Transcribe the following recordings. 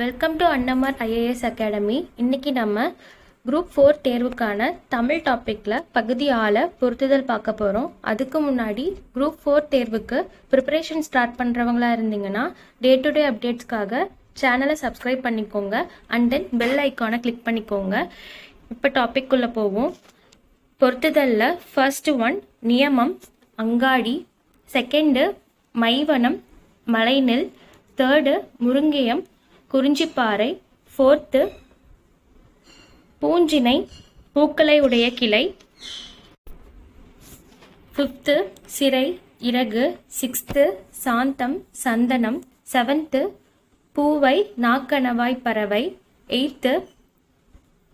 Welcome to Annamar IAS academy. இன்னைக்கு நம்ம group 4 தேர்வுக்கான தமிழ் டாப்பிக்கில் பகுதி 6 பொருத்துதல் பார்க்க போகிறோம். அதுக்கு முன்னாடி குரூப் 4 தேர்வுக்கு ப்ரிப்பரேஷன் ஸ்டார்ட் பண்ணுறவங்களா இருந்தீங்கன்னா டே டு டே அப்டேட்ஸ்க்காக சேனலை சப்ஸ்கிரைப் பண்ணிக்கோங்க அண்ட் தென் பெல் ஐக்கானை கிளிக் பண்ணிக்கோங்க. இப்போ டாபிக் குள்ளே போவோம். பொருத்துதலில் ஃபர்ஸ்ட் ஒன் நியமம் அங்காடி, செகண்டு மைவனம் மலைநெல், தேர்டு முருங்கேயம் குறிஞ்சிப்பாறை, ஃபோர்த்து பூஞ்சினை பூக்களை உடைய கிளை, ஃபிஃப்த்து சிறை இறகு, சிக்ஸ்த்து சாந்தம் சந்தனம், செவன்த்து பூவை நாக்கணவாய் பறவை, எயித்து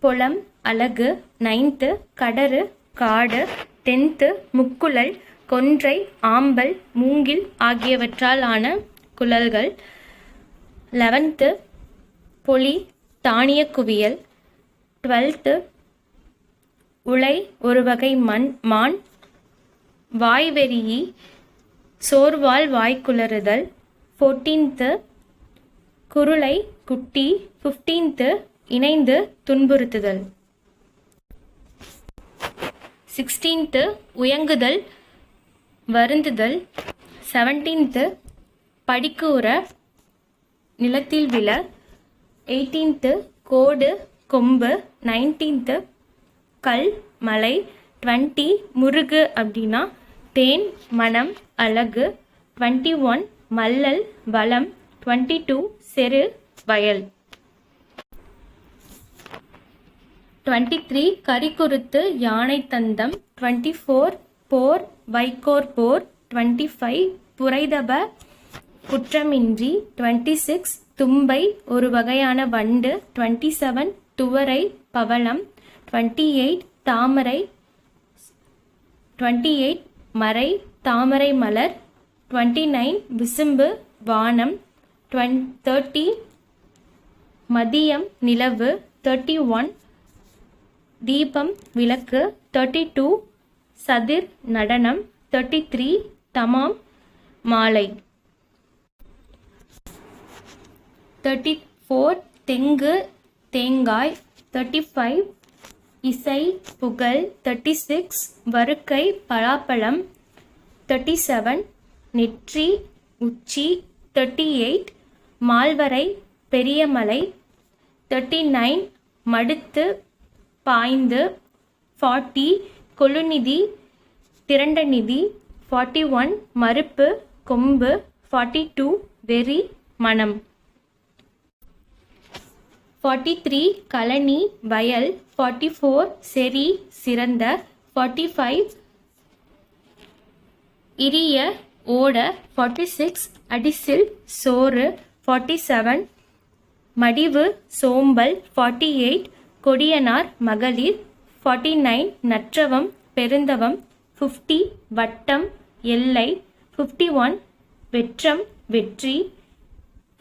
பொலம் அழகு, நைன்த்து கடறு காடு, டென்த்து முக்குழல் கொன்றை ஆம்பல் மூங்கில் ஆகியவற்றால் ஆன குழல்கள், 11th பொலி தானிய குவியல், 12th உலை ஒரு வகை மான், வாய்வெறியி சோர்வால் வாய்க்குளறுதல், 14th குருளை குட்டி, 15th இணைந்து துன்புறுத்துதல், 16th உயங்குதல் வருந்துதல், 17th படிக்கூற நிலத்தில் விழ, 18th கோடு கொம்பு, 19th கல் மலை, 20 முருகு அப்படின்னா தேன் மனம் அழகு, 21 மல்லல் வளம், 22 செரு வயல், 23 கரிக்குருத்து யானை தந்தம், 24 போர் வைக்கோர் போர், 25 புரைதப குற்றமின்றி, 26 தும்பை ஒரு வகையான வண்டு, 27 துவரை பவளம், 28 தாமரை, 28 மறை தாமரை மலர், 29 விசும்பு வானம், 30 மதியம் நிலவு, 31 தீபம் விளக்கு, 32 சதிர் நடனம், 33 தமாம் மாலை, 34 தெங்கு தேங்காய், 35 இசை புகழ், 36 வருக்கை பலாப்பழம், 37 நெற்றி உச்சி, 38 மால்வரை பெரியமலை, 39 மடுத்து பாய்ந்து, 40 கொழுநிதி திரண்ட நிதி, 41 மறுப்பு கொம்பு, 42 வெறி மனம், 43 கழனி வயல், 44 செறி சிறந்த, 45 இரிய ஓட, 46 அடிசில் சோறு, 47 மடிவு சோம்பல், 48 கொடியனார் மகளிர், 49 நற்றவம் பெருந்தவம், 50 வட்டம் எல்லை, 51 வெற்றம் வெற்றி,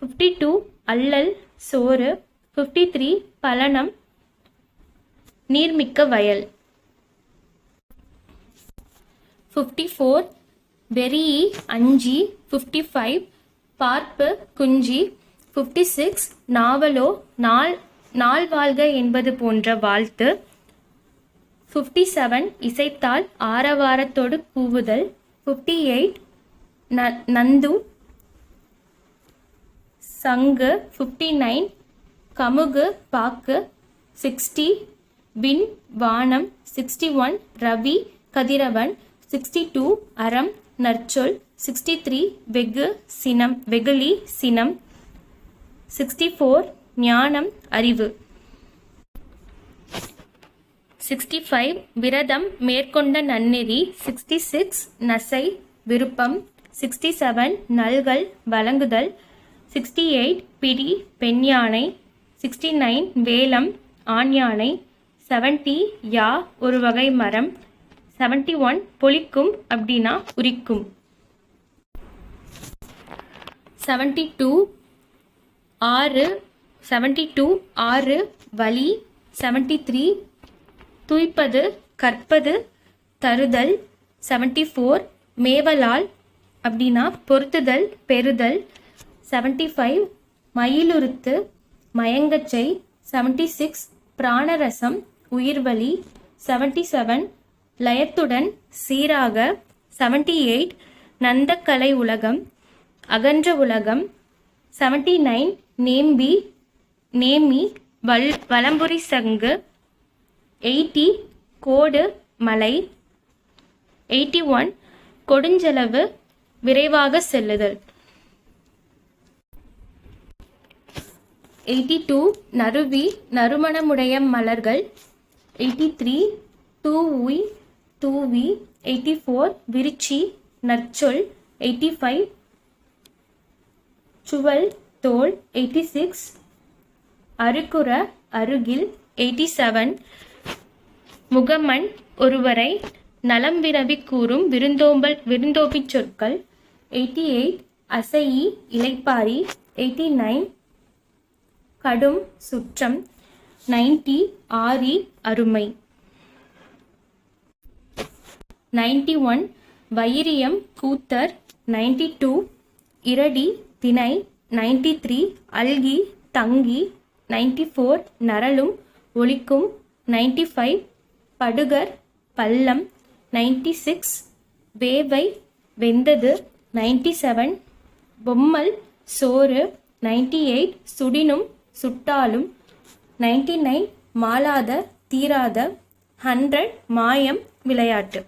52 அல்லல் சோறு, 53 பலனம் நீர்மிக்க வயல், 54 வெறியி அஞ்சி, 55 பார்ப்பு குஞ்சி, 56 நாவலோ நாள் வாழ்க என்பது போன்ற வாழ்த்து, 57 இசைத்தால் ஆரவாரத்தோடு கூவுதல், 58 நந்து சங்கு, 59 கமுகு பாக்கு, 60 விண் வானம், 61 ரவி கதிரவன், 62 அறம் நற்சொல், 63 வெகுளி சினம், 64 ஞானம் அறிவு, 65 விரதம் மேற்கொண்ட நன்னெறி, 66 நசை விருப்பம், 67 நல்கல் வழங்குதல், 68 பிடி பெண் யானை, 69 வேலம் ஆண் யானை, 70 யா ஒரு வகை மரம், 71 பொலிக்கும் அப்படின்னா உரிக்கும், 72 ஆறு வலி, 73 துய்ப்பது கற்பது தருதல், 74 மேவலால் அப்படின்னா பொருத்துதல் பெறுதல், 75 மயிலுறுத்து, மயங்கச்சை 76, பிராணரசம் உயிர்வலி 77, லயத்துடன் சீராக 78, நந்தக்கலை உலகம் அகன்ற உலகம் 79, நேமி வலம்புரி சங்கு 80, கோடு மலை 81, கொடுஞ்செலவு விரைவாக செல்லுதல் 82, நறுவி நறுமணமுடைய மலர்கள் 83, தூவி தூவி 84, விரிச்சி நற்சொல் 85, சுவல் தோல் 86, அருக்குற அருகில் 87, முகமன் ஒருவரை நலம் வினவி கூறும் விருந்தோம்பிச் சொற்கள் 88, அசையி இளைப்பாரி 89, கடும் சுற்றம் 90, ஆரி அருமை 91, வைரியம் கூத்தர் 92, இரடி திணை 93, அல்கி தங்கி 94, நரலும் ஒலிக்கும் 95, படுகர் பள்ளம் 96, வேவை வெந்தது 97, பொம்மல் சோறு 98, சுடினும் சுட்டாலும் 99, மாளாத தீராத 100, மாயம் விளையாட்டு.